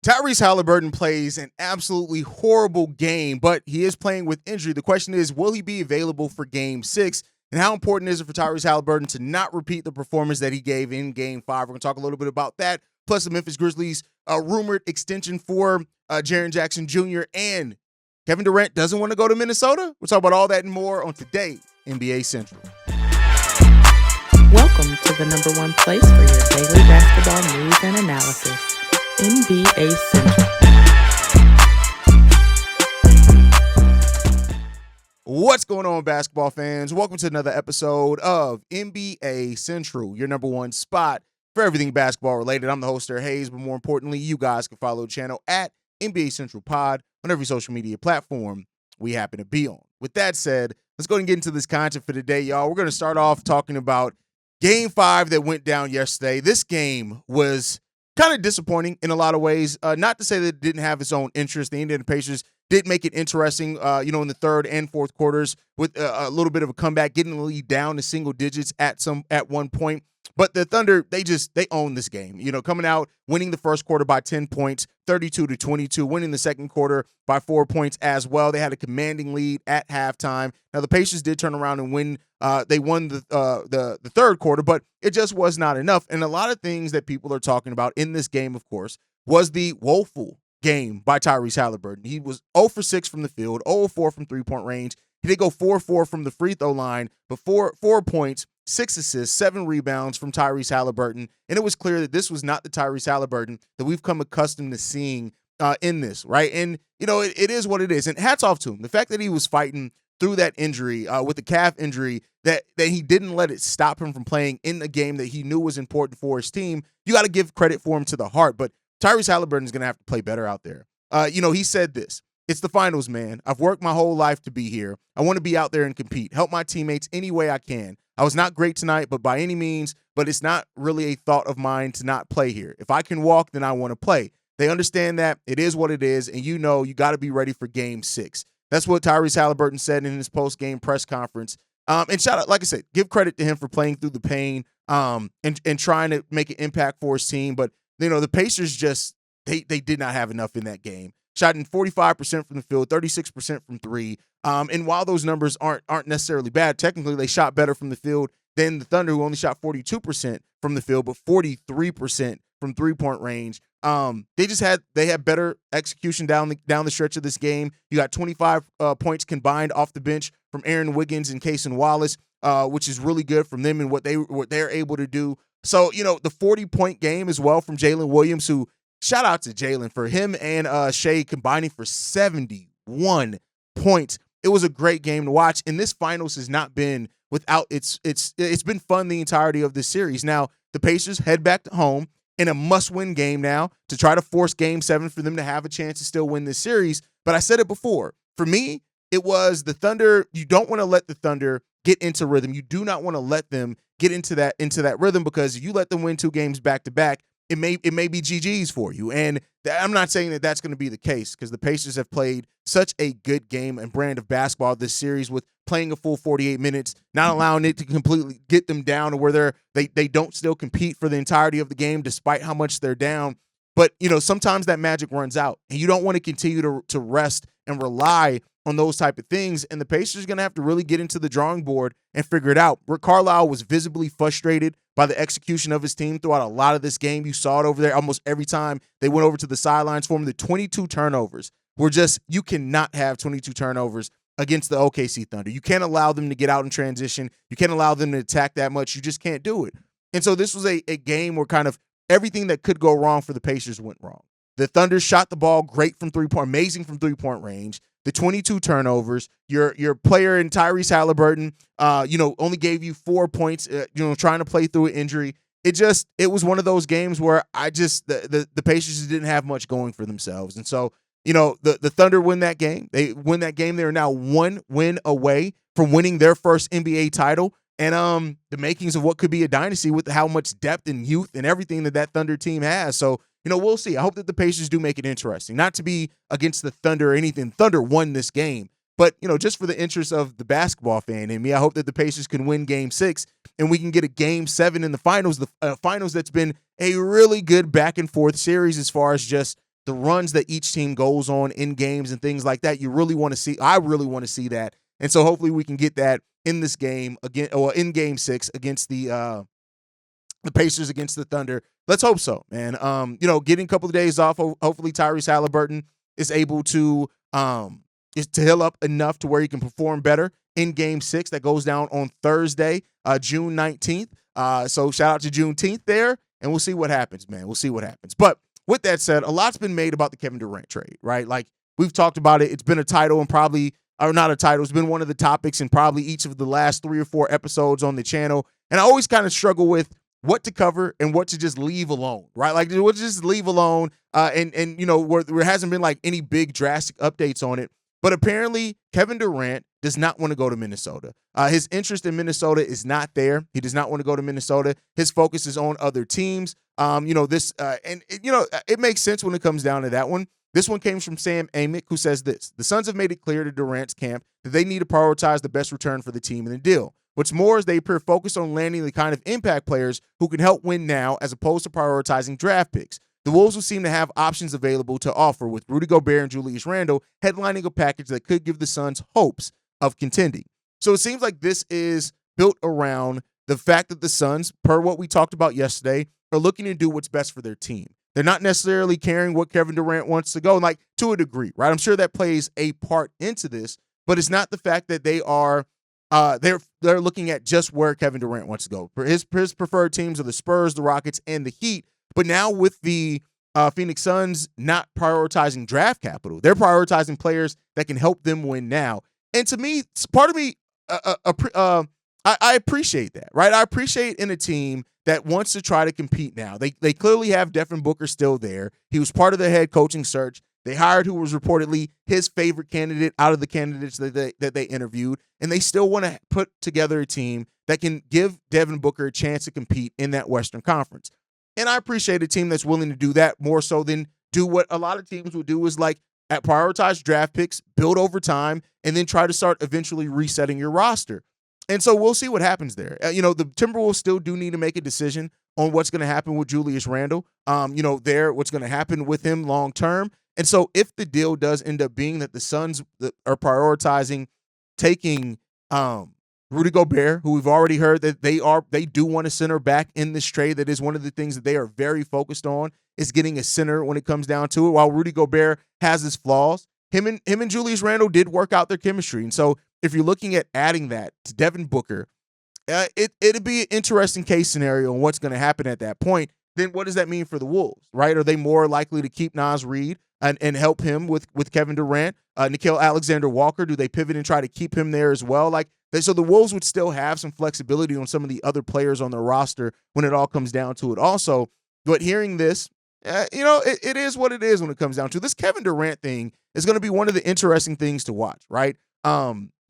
Tyrese Haliburton plays an absolutely horrible game, but he is playing with injury. The question is, will he be available for Game 6? And how important is it for Tyrese Haliburton to not repeat the performance that he gave in Game 5? We're going to talk a little bit about that, plus the Memphis Grizzlies' rumored extension for Jaren Jackson Jr. and Kevin Durant doesn't want to go to Minnesota. We'll talk about all that and more on today NBA Central. Welcome to the number one place for your daily basketball news and analysis, NBA Central. What's going on, basketball fans? Welcome to another episode of NBA Central, your number one spot for everything basketball related. I'm the host, Sir Hayes, but more importantly, you guys can follow the channel at NBA Central Pod on every social media platform we happen to be on. With that said, let's go ahead and get into this content for today, y'all. We're going to start off talking about Game 5 that went down yesterday. This game was kind of disappointing in a lot of ways. Not to say that it didn't have its own interest. The Indiana Pacers did make it interesting, in the third and fourth quarters with a little bit of a comeback, getting the lead down to single digits at one point. But the Thunder, they own this game. Coming out, winning the first quarter by 10 points, 32-22, winning the second quarter by 4 points as well. They had a commanding lead at halftime. Now the Pacers did turn around and win. They won the third quarter, but it just was not enough. And a lot of things that people are talking about in this game, of course, was the woeful game by Tyrese Haliburton. He was 0 for 6 from the field, 0 for 4 from three-point range. He did go 4-4 from the free throw line, but 4 points, 6 assists, 7 rebounds from Tyrese Haliburton. And it was clear that this was not the Tyrese Haliburton that we've come accustomed to seeing in this, right? And, it is what it is. And hats off to him. The fact that he was fighting through that injury, with the calf injury, that he didn't let it stop him from playing in a game that he knew was important for his team, you got to give credit for him to the heart. But Tyrese Haliburton is going to have to play better out there. He said this. It's the finals, man. I've worked my whole life to be here. I want to be out there and compete, help my teammates any way I can. I was not great tonight, but by any means, but it's not really a thought of mine to not play here. If I can walk, then I want to play. They understand that it is what it is, and you got to be ready for Game 6. That's what Tyrese Haliburton said in his post-game press conference. And shout out, like I said, give credit to him for playing through the pain and trying to make an impact for his team. But, the Pacers just, they did not have enough in that game. Shot in 45% from the field, 36% from three. And while those numbers aren't necessarily bad, technically they shot better from the field than the Thunder, who only shot 42% from the field, but 43% from three-point range. They had better execution down the stretch of this game. You got 25 points combined off the bench from Aaron Wiggins and Cason Wallace, which is really good from them and what they're able to do. So, the 40-point game as well from Jalen Williams, who shout out to Jalen for him and Shea combining for 71 points. It was a great game to watch, and this finals has not been without it's been fun the entirety of this series. Now, the Pacers head back to home in a must-win game now to try to force Game 7 for them to have a chance to still win this series. But I said it before. For me, it was the Thunder. You don't want to let the Thunder get into rhythm. You do not want to let them get into that rhythm, because if you let them win 2 games back-to-back, it may be GG's for you. And I'm not saying that that's going to be the case, because the Pacers have played such a good game and brand of basketball this series, with playing a full 48 minutes, not allowing it to completely get them down to where they don't still compete for the entirety of the game despite how much they're down. But, sometimes that magic runs out, and you don't want to continue to rest and rely on those type of things. And the Pacers are going to have to really get into the drawing board and figure it out. Rick Carlisle was visibly frustrated by the execution of his team throughout a lot of this game. You saw it over there almost every time they went over to the sidelines for him. The 22 turnovers were just, you cannot have 22 turnovers against the OKC Thunder. You can't allow them to get out in transition. You can't allow them to attack that much. You just can't do it. And so this was a game where kind of everything that could go wrong for the Pacers went wrong. The Thunder shot the ball great from three-point, amazing from three-point range. The 22 turnovers, your player in Tyrese Haliburton, only gave you 4 points, trying to play through an injury. It was one of those games where the Pacers didn't have much going for themselves. And so, the Thunder win that game. They win that game. They are now 1 win away from winning their first NBA title. And the makings of what could be a dynasty with how much depth and youth and everything that Thunder team has. So, we'll see. I hope that the Pacers do make it interesting. Not to be against the Thunder or anything. Thunder won this game. But, just for the interest of the basketball fan in me, I hope that the Pacers can win Game 6 and we can get a Game 7 in the finals. The finals that's been a really good back-and-forth series as far as just the runs that each team goes on in games and things like that. You really want to see. I really want to see that, and so hopefully we can get that in this game again, or in Game 6 against the Pacers against the Thunder. Let's hope so, man. Getting a couple of days off. Hopefully Tyrese Haliburton is able to heal up enough to where he can perform better in Game 6 that goes down on Thursday, June 19th. So shout out to Juneteenth there, and we'll see what happens, man. We'll see what happens. But with that said, a lot's been made about the Kevin Durant trade, right? Like, we've talked about it. It's been a title and probably, or not a title, it's been one of the topics in probably each of the last 3 or 4 episodes on the channel. And I always kind of struggle with what to cover and what to just leave alone, right? Like, what to just leave alone, and where there hasn't been like any big drastic updates on it. But apparently, Kevin Durant does not want to go to Minnesota. His interest in Minnesota is not there. He does not want to go to Minnesota. His focus is on other teams. It makes sense when it comes down to that one. This one came from Sam Amick, who says this: the Suns have made it clear to Durant's camp that they need to prioritize the best return for the team in the deal. What's more is they appear focused on landing the kind of impact players who can help win now, as opposed to prioritizing draft picks. The Wolves will seem to have options available to offer, with Rudy Gobert and Julius Randle headlining a package that could give the Suns hopes of contending. So it seems like this is built around the fact that the Suns, per what we talked about yesterday, are looking to do what's best for their team. They're not necessarily caring what Kevin Durant wants to go, like, to a degree, right? I'm sure that plays a part into this, but it's not the fact that they are they're looking at just where Kevin Durant wants to go. His preferred teams are the Spurs, the Rockets, and the Heat. But now with the Phoenix Suns not prioritizing draft capital, they're prioritizing players that can help them win now. And to me, part of me, I appreciate that, right? I appreciate in a team that wants to try to compete now. They clearly have Devin Booker still there. He was part of the head coaching search. They hired who was reportedly his favorite candidate out of the candidates that they interviewed, and they still want to put together a team that can give Devin Booker a chance to compete in that Western Conference. And I appreciate a team that's willing to do that more so than do what a lot of teams would do, is like prioritize draft picks, build over time, and then try to start eventually resetting your roster. And so we'll see what happens there. The Timberwolves still do need to make a decision on what's going to happen with Julius Randle. What's going to happen with him long term. And so if the deal does end up being that the Suns are prioritizing taking Rudy Gobert, who we've already heard that they do want a center back in this trade. That is one of the things that they are very focused on, is getting a center when it comes down to it. While Rudy Gobert has his flaws, him and Julius Randle did work out their chemistry. And so if you're looking at adding that to Devin Booker, it'd be an interesting case scenario on what's going to happen at that point. Then what does that mean for the Wolves, right? Are they more likely to keep Naz Reid and help him with Kevin Durant? Nickeil Alexander-Walker, do they pivot and try to keep him there as well? So the Wolves would still have some flexibility on some of the other players on their roster when it all comes down to it also. But hearing this, it is what it is when it comes down to this. Kevin Durant thing is going to be one of the interesting things to watch, right?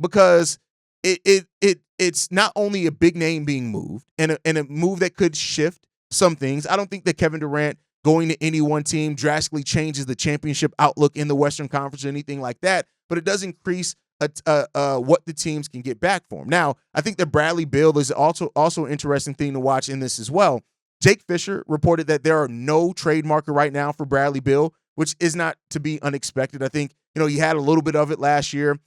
Because it's not only a big name being moved and a move that could shift some things. I don't think that Kevin Durant going to any one team drastically changes the championship outlook in the Western Conference or anything like that, but it does increase what the teams can get back for him. Now, I think that Bradley Beal is also an interesting thing to watch in this as well. Jake Fisher reported that there are no trade market right now for Bradley Beal, which is not to be unexpected. I think, he had a little bit of it last year.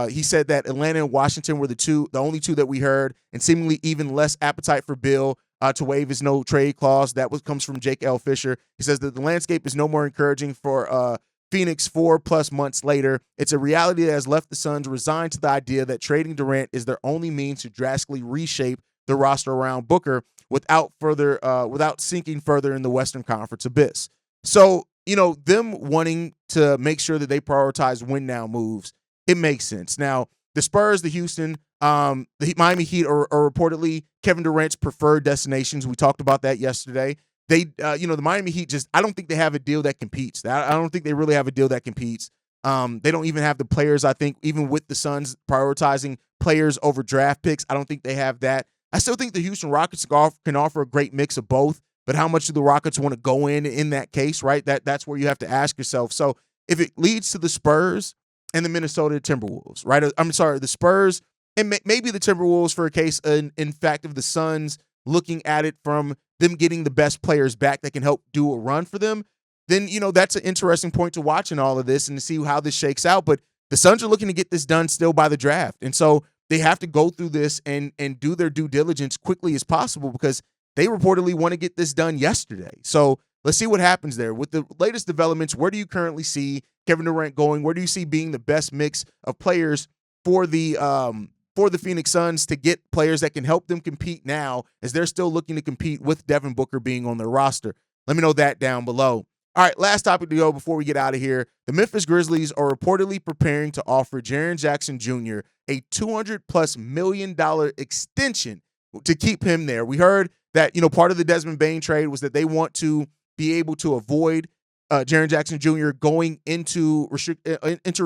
He said that Atlanta and Washington were the only two that we heard, and seemingly even less appetite for Beal to waive his no trade clause. That comes from Jake L. Fisher. He says that the landscape is no more encouraging for Phoenix 4+ months later. It's a reality that has left the Suns resigned to the idea that trading Durant is their only means to drastically reshape the roster around Booker without sinking further in the Western Conference abyss. So, them wanting to make sure that they prioritize win now moves, it makes sense. Now, the Spurs, the Houston, the Miami Heat are reportedly Kevin Durant's preferred destinations. We talked about that yesterday. The Miami Heat I don't think they have a deal that competes. I don't think they really have a deal that competes. They don't even have the players, I think, even with the Suns prioritizing players over draft picks. I don't think they have that. I still think the Houston Rockets can offer a great mix of both, but how much do the Rockets want to go in that case, right? That's where you have to ask yourself. So if it leads to the Spurs and the Minnesota Timberwolves, right? The Spurs and maybe the Timberwolves for a case, in fact, of the Suns looking at it from them getting the best players back that can help do a run for them. then, that's an interesting point to watch in all of this and to see how this shakes out. But the Suns are looking to get this done still by the draft. And so they have to go through this and do their due diligence quickly as possible because they reportedly want to get this done yesterday. So let's see what happens there. With the latest developments, where do you currently see Kevin Durant going? Where do you see being the best mix of players for the Phoenix Suns to get players that can help them compete now as they're still looking to compete with Devin Booker being on their roster? Let me know that down below. All right, last topic to go before we get out of here. The Memphis Grizzlies are reportedly preparing to offer Jaren Jackson Jr. a $200+ million extension to keep him there. We heard that, part of the Desmond Bane trade was that they want to be able to avoid Jaren Jackson Jr. going into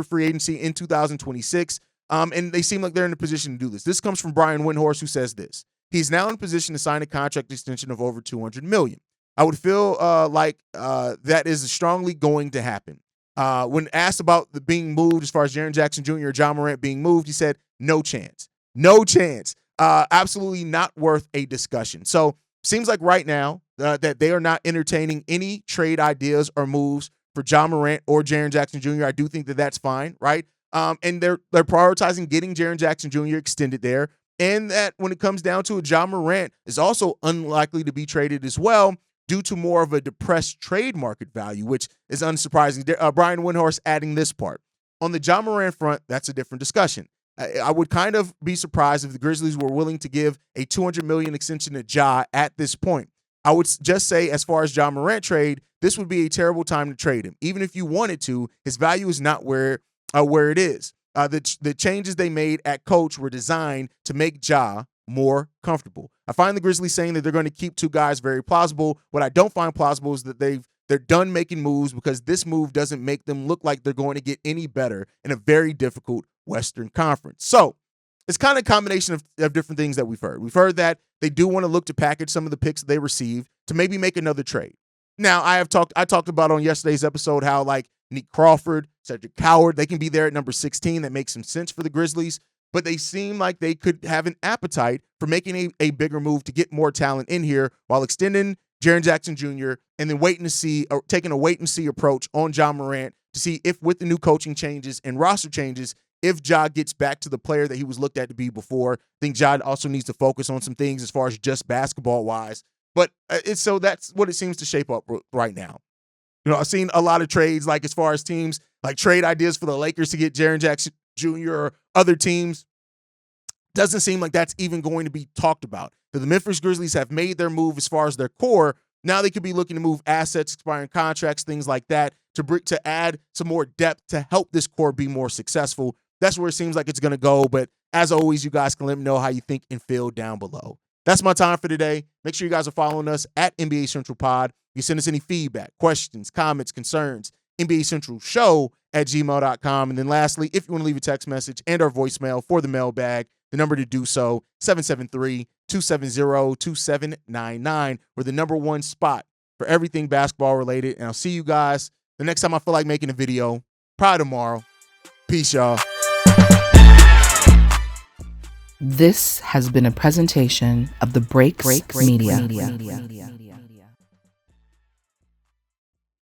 free agency in 2026. And they seem like they're in a position to do this. This comes from Brian Windhorst, who says this. He's now in position to sign a contract extension of over $200 million. I would feel like that is strongly going to happen. When asked about the being moved, as far as Jaren Jackson Jr. or Ja Morant being moved, he said, no chance. No chance. Absolutely not worth a discussion. So seems like right now that they are not entertaining any trade ideas or moves for Ja Morant or Jaren Jackson Jr. I do think that that's fine, right? And they're prioritizing getting Jaren Jackson Jr. extended there. And that when it comes down to it, Ja Morant is also unlikely to be traded as well due to more of a depressed trade market value, which is unsurprising. Brian Windhorst adding this part. On the Ja Morant front, that's a different discussion. I would kind of be surprised if the Grizzlies were willing to give a $200 million extension to Ja at this point. I would just say, as far as Ja Morant trade, this would be a terrible time to trade him. Even if you wanted to, his value is not where it is. The changes they made at coach were designed to make Ja more comfortable. I find the Grizzlies saying that they're going to keep two guys very plausible. What I don't find plausible is that they're done making moves because this move doesn't make them look like they're going to get any better in a very difficult Western Conference. So it's kind of a combination of different things that we've heard. We've heard that they do want to look to package some of the picks that they received to maybe make another trade. Now, I talked about on yesterday's episode how like Nick Crawford, Cedric Howard, they can be there at number 16. That makes some sense for the Grizzlies. But they seem like they could have an appetite for making a bigger move to get more talent in here while extending Jaren Jackson Jr. and then taking a wait-and-see approach on Ja Morant to see if with the new coaching changes and roster changes, if Ja gets back to the player that he was looked at to be before. I think Ja also needs to focus on some things as far as just basketball-wise. But so that's what it seems to shape up right now. I've seen a lot of trades, like as far as teams, like trade ideas for the Lakers to get Jaren Jackson Jr. or other teams. Doesn't seem like that's even going to be talked about. The Memphis Grizzlies have made their move as far as their core. Now they could be looking to move assets, expiring contracts, things like that to add some more depth to help this core be more successful. That's where it seems like it's going to go. But as always, you guys can let me know how you think and feel down below. That's my time for today. Make sure you guys are following us at NBA Central Pod. You send us any feedback, questions, comments, concerns, NBA Central Show at gmail.com. And then lastly, if you want to leave a text message and our voicemail for the mailbag, the number to do so, 773-270-2799. We're the number one spot for everything basketball related. And I'll see you guys the next time I feel like making a video. Probably tomorrow. Peace, y'all. This has been a presentation of the Breaks Media.